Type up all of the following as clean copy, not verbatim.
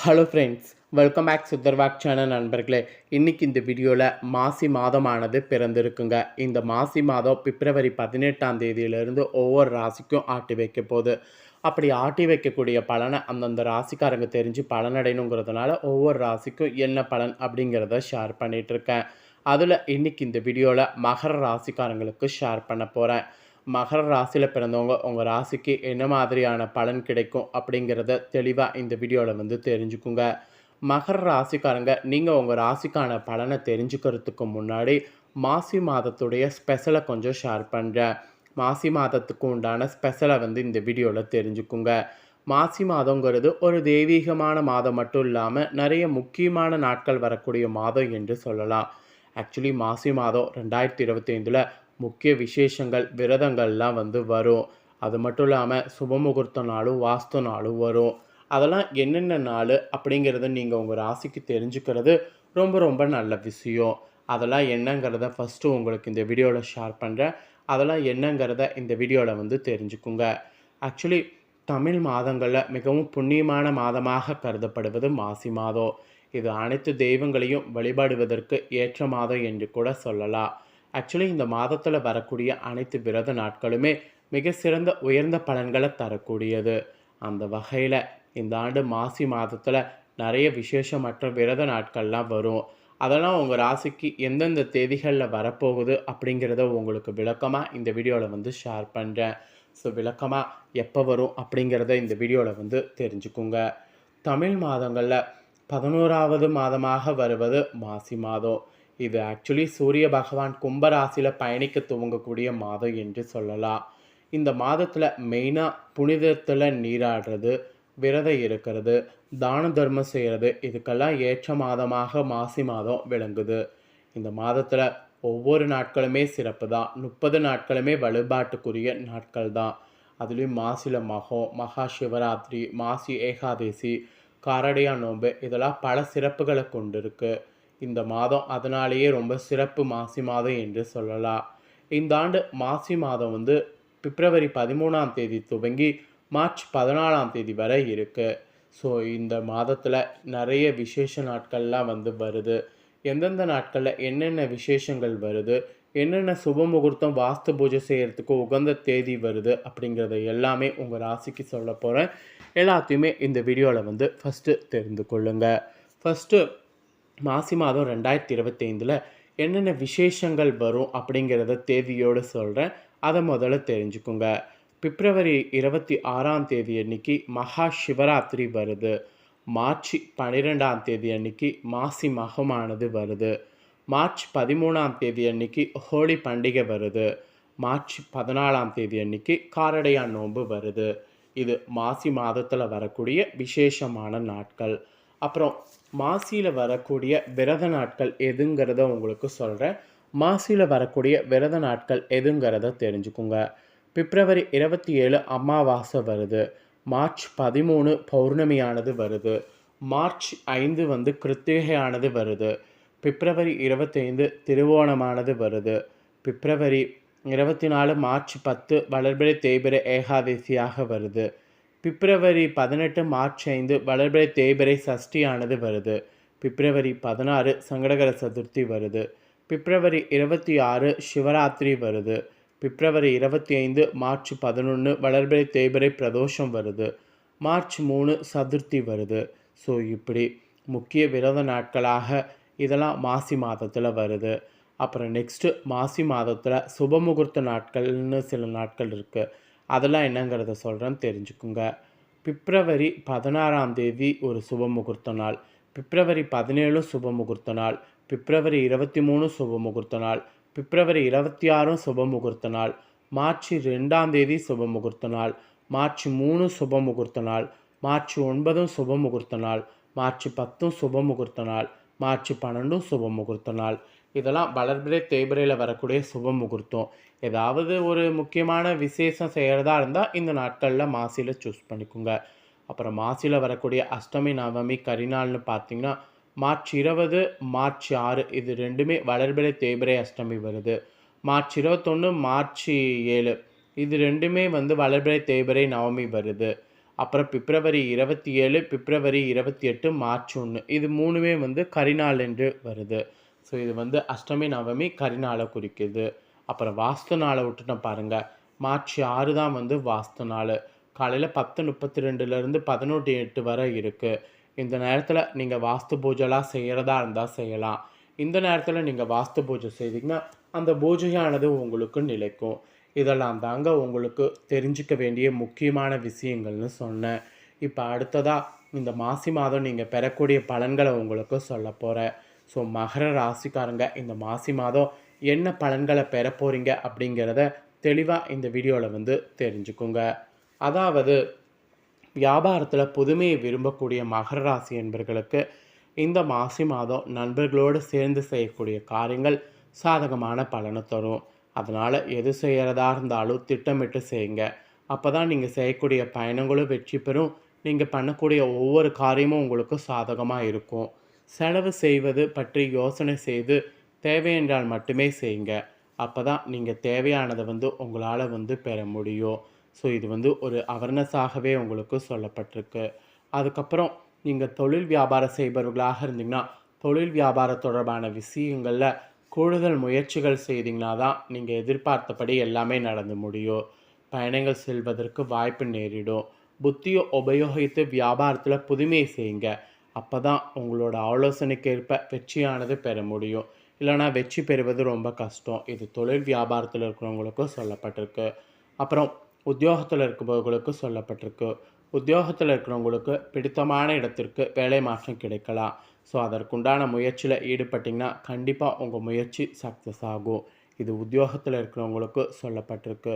Hello friends, welcome back சுந்தர்வாக் channel நண்பர்களே. இன்றைக்கி இந்த வீடியோவில் மாசி மாதமானது பிறந்திருக்குங்க. இந்த மாசி மாதம் பிப்ரவரி 18ஆம் தேதியிலிருந்து ஒவ்வொரு ராசிக்கும் ஆட்டி வைக்க போகுது. அப்படி ஆட்டி வைக்கக்கூடிய பலனை அந்தந்த ராசிக்காரங்க தெரிஞ்சு பலனடையணுங்கிறதுனால ஒவ்வொரு ராசிக்கும் என்ன பலன் அப்படிங்கிறத ஷேர் பண்ணிகிட்ருக்கேன். அதில் இன்றைக்கி இந்த வீடியோவில் மகர ராசிக்காரங்களுக்கு ஷேர் பண்ண போகிறேன். மகர ராசியில் பிறந்தவங்க உங்கள் ராசிக்கு என்ன மாதிரியான பலன் கிடைக்கும் அப்படிங்கிறத தெளிவாக இந்த வீடியோவில் தெரிஞ்சுக்குங்க. மகர ராசிக்காரங்க, நீங்கள் உங்கள் ராசிக்கான பலனை தெரிஞ்சுக்கிறதுக்கு முன்னாடி மாசி மாதத்துடைய ஸ்பெஷலை கொஞ்சம் ஷேர் பண்ணுறேன். மாசி மாதத்துக்கு உண்டான ஸ்பெஷலை இந்த வீடியோவில் தெரிஞ்சுக்குங்க. மாசி மாதங்கிறது ஒரு தெய்வீகமான மாதம் மட்டும் இல்லாமல் நிறைய முக்கியமான நாட்கள் வரக்கூடிய மாதம் என்று சொல்லலாம். ஆக்சுவலி மாசி மாதம் 2025 முக்கிய விசேஷங்கள் விரதங்கள்லாம் வரும். அது மட்டும் இல்லாமல் சுபமுகூர்த்த நாளும் வாஸ்து நாளும் வரும். அதெல்லாம் என்னென்ன நாள் அப்படிங்கிறத நீங்கள் உங்கள் ராசிக்கு தெரிஞ்சுக்கிறது ரொம்ப ரொம்ப நல்ல விஷயம். அதெல்லாம் என்னங்கிறத ஃபஸ்ட்டு உங்களுக்கு இந்த வீடியோவில் ஷேர் பண்ணுறேன். அதெல்லாம் என்னங்கிறத இந்த வீடியோவில் தெரிஞ்சுக்குங்க. ஆக்சுவலி தமிழ் மாதங்களில் மிகவும் புண்ணியமான மாதமாக கருதப்படுவது மாசி மாதம். இது அனைத்து தெய்வங்களையும் வழிபாடுவதற்கு ஏற்ற மாதம் என்று கூட சொல்லலாம். ஆக்சுவலி இந்த மாதத்தில் வரக்கூடிய அனைத்து விரத நாட்களுமே மிக சிறந்த உயர்ந்த பலன்களை தரக்கூடியது. அந்த வகையில் இந்த ஆண்டு மாசி மாதத்தில் நிறைய விசேஷமற்ற விரத நாட்கள்லாம் வரும். அதெல்லாம் உங்கள் ராசிக்கு எந்தெந்த தேதிகளில் வரப்போகுது அப்படிங்கிறத உங்களுக்கு விளக்கமாக இந்த வீடியோவில் ஷேர் பண்ணுறேன். ஸோ விளக்கமாக எப்போ வரும் அப்படிங்கிறத இந்த வீடியோவில் தெரிஞ்சுக்குங்க. தமிழ் மாதங்களில் 11வது மாதமாக வருவது மாசி மாதம். இது ஆக்சுவலி சூரிய பகவான் கும்பராசியில் பயணிக்க துவங்கக்கூடிய மாதம் என்று சொல்லலாம். இந்த மாதத்தில் மெயினாக புனிதத்தில் நீராடுறது, விரதம் இருக்கிறது, தான தர்மம் செய்கிறது, இதுக்கெல்லாம் ஏற்ற மாதமாக மாசி மாதம் விளங்குது. இந்த மாதத்தில் ஒவ்வொரு நாட்களுமே சிறப்பு தான். 30 நாட்களுமே வழிபாட்டுக்குரிய நாட்கள் தான். அதுலேயும் மாசியில் மகம், மகா சிவராத்திரி, மாசி ஏகாதசி, காரடையா நோன்பு, இதெல்லாம் பல சிறப்புகளை கொண்டு இருக்குது. இந்த மாதம் அதனாலேயே ரொம்ப சிறப்பு மாசி மாதம் என்று சொல்லலாம். இந்த ஆண்டு மாசி மாதம் பிப்ரவரி 13ஆம் தேதி துவங்கி மார்ச் 14ஆம் தேதி வரை இருக்குது. ஸோ இந்த மாதத்தில் நிறைய விசேஷ நாட்கள்லாம் வருது. எந்தெந்த நாட்களில் என்னென்ன விசேஷங்கள் வருது, என்னென்ன சுப முகூர்த்தம் வாஸ்து பூஜை செய்கிறதுக்கு உகந்த தேதி வருது அப்படிங்கிறத எல்லாமே உங்கள் ராசிக்கு சொல்ல போகிறேன். எல்லாத்தையுமே இந்த வீடியோவில் ஃபஸ்ட்டு தெரிந்து கொள்ளுங்கள். ஃபஸ்ட்டு மாசி மாதம் 2025 என்னென்ன விசேஷங்கள் வரும் அப்படிங்கிறத தேதியோடு சொல்கிறேன். அதை முதல்ல தெரிஞ்சுக்குங்க. பிப்ரவரி 26ஆம் தேதி அன்னைக்கு மகா சிவராத்திரி வருது. மார்ச் 12ஆம் தேதி அன்னைக்கு மாசி மகமானது வருது. மார்ச் 13ஆம் தேதி அன்னைக்கு ஹோலி பண்டிகை வருது. மார்ச் 14ஆம் தேதி அன்னைக்கு காரடையா நோன்பு வருது. இது மாசி மாதத்தில் வரக்கூடிய விசேஷமான நாட்கள். அப்புறம் மாசியில் வரக்கூடிய விரத நாட்கள் எதுங்கிறத உங்களுக்கு சொல்கிறேன். மாசியில் வரக்கூடிய விரத நாட்கள் எதுங்கிறத தெரிஞ்சுக்குங்க. பிப்ரவரி 27 அமாவாசை வருது. மார்ச் 13 பௌர்ணமியானது வருது. மார்ச் 5 கிருத்திகையானது வருது. பிப்ரவரி 25 திருவோணமானது வருது. பிப்ரவரி 24 மார்ச் 10 வளர்பிறை தேய்பிறை ஏகாதசியாக வருது. பிப்ரவரி 18 மார்ச் 5 வளர்பிறை தேய்பிறை சஷ்டியானது வருது. பிப்ரவரி 16 சங்கடகர சதுர்த்தி வருது. பிப்ரவரி 26 சிவராத்திரி வருது. பிப்ரவரி 25 மார்ச் 11 வளர்பிறை தேய்பிறை பிரதோஷம் வருது. மார்ச் 3 சதுர்த்தி வருது. ஸோ இப்படி முக்கிய விரத நாட்களாக இதெல்லாம் மாசி மாதத்தில் வருது. அப்புறம் நெக்ஸ்ட்டு மாசி மாதத்தில் சுபமுகூர்த்த நாட்கள்னு சில நாட்கள் இருக்குது. அதெல்லாம் என்னங்கிறத சொல்கிறேன்னு தெரிஞ்சுக்குங்க. பிப்ரவரி 16ஆம் தேதி ஒரு சுப முகூர்த்த நாள். பிப்ரவரி 17 சுப முகூர்த்த நாள். பிப்ரவரி 23 சுப முகூர்த்த நாள். பிப்ரவரி 26 சுப முகூர்த்த நாள். மார்ச் 2ஆம் தேதி சுப முகூர்த்த நாள். மார்ச் 3 சுப முகூர்த்த நாள். மார்ச் 9 சுப முகூர்த்த நாள். மார்ச் 10 சுப முகூர்த்த நாள். மார்ச் 12 சுப முகூர்த்த நாள். இதெல்லாம் வளர்பிறை தேய்பிறையில் வரக்கூடிய சுப முகூர்த்தம். ஏதாவது ஒரு முக்கியமான விசேஷம் செய்கிறதா இருந்தால் இந்த நாட்களில் மாசியில் சூஸ் பண்ணிக்கோங்க. அப்புறம் மாசியில் வரக்கூடிய அஷ்டமி நவமி கரிநாள்னு பார்த்திங்கன்னா மார்ச் 20 மார்ச் 6 இது ரெண்டுமே வளர்பிறை தேய்பிறை அஷ்டமி வருது. மார்ச் 21 மார்ச் 7 இது ரெண்டுமே வளர்பிறை தேய்பிறை நவமி வருது. அப்புறம் பிப்ரவரி 27, பிப்ரவரி 28, மார்ச் 1 இது 3மே வந்து கரிநாள் என்று வருது. ஸோ இது வந்து அஷ்டமி, நவமி கரிநாளை குறிக்குது. அப்புறம் வாஸ்து நாளை விட்டுட்டோம் பாருங்க. மார்ச் 6 தான் வந்து வாஸ்து நாள். காலையில் 10:32லேருந்து 11:08 வரை இருக்குது. இந்த நேரத்தில் நீங்கள் வாஸ்து பூஜைலாம் செய்கிறதா இருந்தால் செய்யலாம். இந்த நேரத்தில் நீங்கள் வாஸ்து பூஜை செய்தீங்கன்னா அந்த பூஜையானது உங்களுக்கு நிலைக்கும். இதெல்லாம் தாங்க உங்களுக்கு தெரிஞ்சுக்க வேண்டிய முக்கியமான விஷயங்கள்னு சொன்னேன். இப்போ அடுத்ததாக இந்த மாசி மாதம் நீங்கள் பெறக்கூடிய பலன்களை உங்களுக்கு சொல்ல போகிறேன். ஸோ மகர ராசிக்காரங்க இந்த மாசி மாதம் என்ன பலன்களை பெற போகிறீங்க அப்படிங்கிறத தெளிவாக இந்த வீடியோவில் வந்து தெரிஞ்சுக்குங்க. அதாவது வியாபாரத்தில் புதுமையை விரும்பக்கூடிய மகர ராசி என்பர்களுக்கு இந்த மாசி மாதம் நண்பர்களோடு சேர்ந்து செய்யக்கூடிய காரியங்கள் சாதகமான பலனை தரும். அதனால் எது செய்கிறதா இருந்தாலும் திட்டமிட்டு செய்யுங்க. அப்போ தான் நீங்கள் செய்யக்கூடிய பயணங்களும் வெற்றி பெறும். நீங்கள் பண்ணக்கூடிய ஒவ்வொரு காரியமும் உங்களுக்கு சாதகமாக இருக்கும். செலவு செய்வது பற்றி யோசனை செய்து தேவையென்றால் மட்டுமே செய்யுங்க. அப்போ தான் நீங்கள் தேவையானதை வந்து உங்களால் வந்து பெற முடியும். ஸோ இது வந்து ஒரு அவேர்னஸாகவே உங்களுக்கு சொல்லப்பட்டிருக்கு. அதுக்கப்புறம் நீங்கள் தொழில் வியாபாரம் செய்பவர்களாக இருந்தீங்கன்னா தொழில் வியாபாரம் தொடர்பான விஷயங்களில் கூடுதல் முயற்சிகள் செய்தீங்கன்னா தான் நீங்கள் எதிர்பார்த்தபடி எல்லாமே நடந்து முடியும். பயணங்கள் செல்வதற்கு வாய்ப்பு நேரிடும். புத்தியை உபயோகித்து வியாபாரத்தில் புதுமையை செய்யுங்க. அப்போ தான் உங்களோட ஆலோசனைக்கு ஏற்ப வெற்றியானது பெற முடியும். இல்லைனா வெற்றி பெறுவது ரொம்ப கஷ்டம். இது தொழில் வியாபாரத்தில் இருக்கிறவங்களுக்கும் சொல்லப்பட்டிருக்கு. அப்புறம் உத்தியோகத்தில் இருக்கிறவங்களுக்கு சொல்லப்பட்டிருக்கு. உத்தியோகத்தில் இருக்கிறவங்களுக்கு பிடித்தமான இடத்திற்கு வேலை மாற்றம் கிடைக்கலாம். ஸோ அதற்குண்டான முயற்சியில் ஈடுபட்டிங்கன்னா கண்டிப்பாக உங்கள் முயற்சி சக்ஸஸ் ஆகும். இது உத்தியோகத்தில் இருக்கிறவங்களுக்கு சொல்லப்பட்டிருக்கு.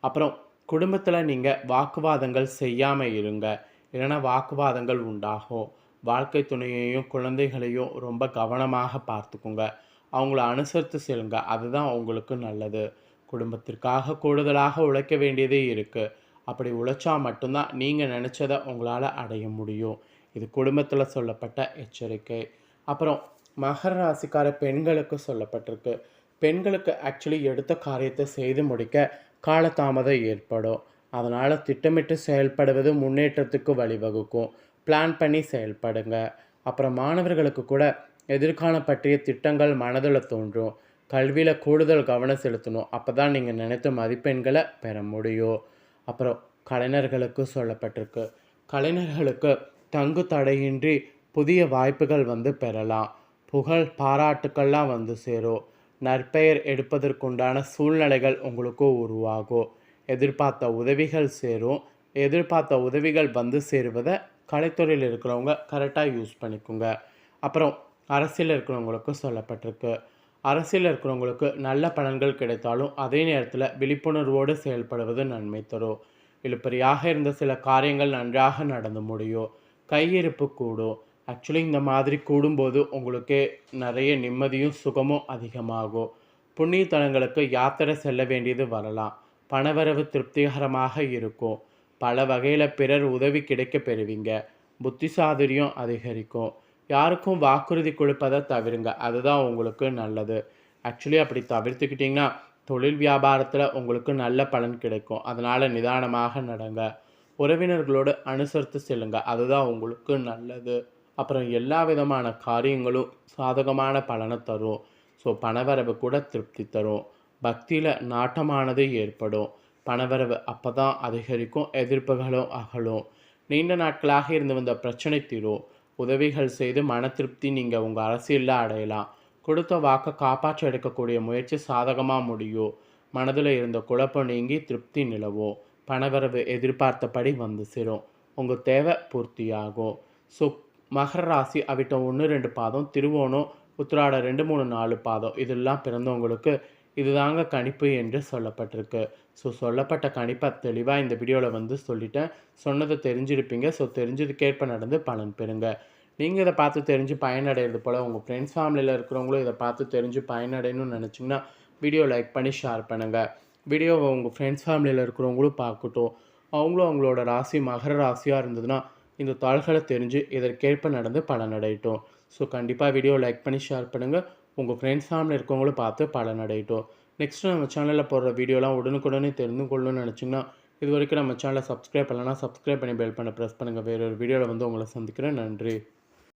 அப்புறம் குடும்பத்தில் நீங்கள் வாக்குவாதங்கள் செய்யாமல் இருங்க. இல்லைனா வாக்குவாதங்கள் உண்டாகும். வாழ்க்கை துணையையும் குழந்தைகளையும் ரொம்ப கவனமாக பார்த்துக்குங்க. அவங்கள அனுசரித்து செல்லுங்க. அதுதான் உங்களுக்கு நல்லது. குடும்பத்திற்காக கூடுதலாக உழைக்க வேண்டியதே இருக்குது. அப்படி உழைச்சா மட்டும்தான் நீங்கள் நினச்சதை உங்களால் அடைய முடியும். இது குடும்பத்தில் சொல்லப்பட்ட எச்சரிக்கை. அப்புறம் மகர ராசிக்கார பெண்களுக்கு சொல்லப்பட்டிருக்கு. பெண்களுக்கு ஆக்சுவலி எடுத்த காரியத்தை செய்து முடிக்க காலதாமதம் ஏற்படும். அதனால் திட்டமிட்டு செயல்படுவது முன்னேற்றத்துக்கு வழிவகுக்கும். பிளான் பண்ணி செயல்படுங்க. அப்புறம் மாணவர்களுக்கு கூட எதிர்காலம் பற்றிய திட்டங்கள் மனதில் தோன்றும். கல்வியில் கூடுதல் கவனம் செலுத்தணும். அப்போ தான் நீங்கள் நினைத்த மதிப்பெண்களை பெற முடியும். அப்புறம் கலைஞர்களுக்கு சொல்லப்பட்டிருக்கு. கலைஞர்களுக்கு தங்கு தடையின்றி புதிய வாய்ப்புகள் வந்து பெறலாம். புகழ் பாராட்டுக்கள்லாம் வந்து சேரும். நற்பெயர் எடுப்பதற்குண்டான சூழ்நிலைகள் உங்களுக்கு உருவாகும். எதிர்பார்த்த உதவிகள் சேரும். எதிர்பார்த்த உதவிகள் வந்து சேருவதை கலைத்துறையில் இருக்கிறவங்க கரெக்டாக யூஸ் பண்ணிக்கோங்க. அப்புறம் அரசியல் இருக்கிறவங்களுக்கு சொல்லப்பட்டிருக்கு. அரசியல் இருக்கிறவங்களுக்கு நல்ல பலன்கள் கிடைத்தாலும் அதே நேரத்தில் விழிப்புணர்வோடு செயல்படுவது நன்மை தரும். இழுபறியாக இருந்த சில காரியங்கள் நன்றாக நடந்து முடியும். கையிருப்பு கூடும். ஆக்சுவலி இந்த மாதிரி கூடும்போது உங்களுக்கே நிறைய நிம்மதியும் சுகமும் அதிகமாகும். புண்ணிய தலங்களுக்கு யாத்திரை செல்ல வேண்டியது வரலாம். பணவரவு திருப்திகரமாக இருக்கும். பல வகையில் பிறர் உதவி கிடைக்க பெறுவீங்க. புத்தி சாதுரியம் அதிகரிக்கும். யாருக்கும் வாக்குறுதி கொடுப்பதை தவிருங்க. அதுதான் உங்களுக்கு நல்லது. ஆக்சுவலி அப்படி தவிர்த்துக்கிட்டிங்கன்னா தொழில் வியாபாரத்தில் உங்களுக்கு நல்ல பலன் கிடைக்கும். அதனால் நிதானமாக நடங்க. உறவினர்களோடு அனுசரித்து செல்லுங்க. அதுதான் உங்களுக்கு நல்லது. அப்புறம் எல்லா விதமான காரியங்களும் சாதகமான பலனை தரும். ஸோ பணவரவு கூட திருப்தி தரும். பக்தியில் நாட்டமானது ஏற்படும். பணவரவு அப்போ தான் அதிகரிக்கும். எதிர்ப்புகளும் அகலும். நீண்ட நாட்களாக இருந்து வந்த பிரச்சனை தீரும். உதவிகள் செய்து மன திருப்தி நீங்கள் உங்கள் அரசியலில் அடையலாம். கொடுத்த வாக்கை காப்பாற்ற எடுக்கக்கூடிய முயற்சி சாதகமாக முடியும். மனதில் இருந்த குழப்பம் நீங்கி திருப்தி நிலவும். பணவரவு எதிர்பார்த்தபடி வந்து சேரும். உங்கள் தேவை பூர்த்தியாகும். ஸோ மகர ராசி அவிட்டம் 1, 2 பாதம், திருவோணம், உத்திராடம் 2, 3, 4 பாதம் இதெல்லாம் பிறந்தவங்களுக்கு இதுதாங்க கணிப்பு என்று சொல்லப்பட்டிருக்கு. ஸோ சொல்லப்பட்ட கணிப்பை தெளிவாக இந்த வீடியோவில் வந்து சொல்லிட்டேன். சொன்னதை தெரிஞ்சிருப்பீங்க. ஸோ தெரிஞ்சதுக்கேற்ப நடந்து பலன் பெறுங்க. நீங்கள் இதை பார்த்து தெரிஞ்சு பயனடைகிறது போல் உங்கள் ஃப்ரெண்ட்ஸ் ஃபேமிலியில் இருக்கிறவங்களும் இதை பார்த்து தெரிஞ்சு பயனடையணும்னு நினச்சிங்கன்னா வீடியோ லைக் பண்ணி ஷேர் பண்ணுங்கள். வீடியோவை உங்கள் ஃப்ரெண்ட்ஸ் ஃபேமிலியில் இருக்கிறவங்களும் பார்க்கட்டும். அவங்களும் அவங்களோட ராசி மகர ராசியாக இருந்ததுன்னா இந்த தாள்களை தெரிஞ்சு இதற்கேற்ப நடந்து பலனடையட்டும். ஸோ கண்டிப்பாக வீடியோ லைக் பண்ணி ஷேர் பண்ணுங்கள். உங்கள் ஃப்ரெண்ட்ஸ் ஃபேமிலி இருக்கவங்களும் பார்த்து பலனடையட்டும். நெக்ஸ்ட்டு நம்ம சேனலில் போடுற வீடியோலாம் உடனுக்குடனே தெரிந்து கொள்ளணும்னு நினச்சிங்கன்னா இது வரைக்கும் நம்ம சேனலை சப்ஸ்கிரைப் பண்ணலன்னா சப்ஸ்கிரைப் பண்ணி பெல் பண்ண ப்ரெஸ் பண்ணுங்கள். வேறு ஒரு வீடியோவில் வந்து உங்களை சந்திக்கிறேன். நன்றி.